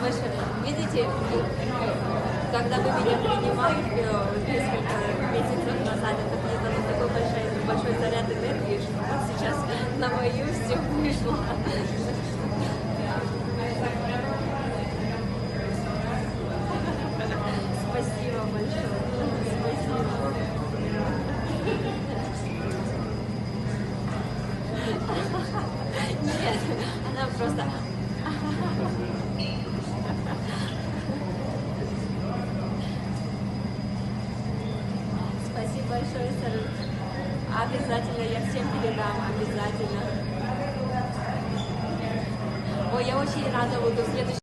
большое. Видите, когда вы меня принимали несколько месяцев назад, это мне дало такой большой заряд энергии, что вот сейчас на мою все вышло. Спасибо большое. Спасибо. Нет, она просто... Спасибо большое, Сару. Обязательно, я всем передам, обязательно. Ой, я очень рада буду в следующем...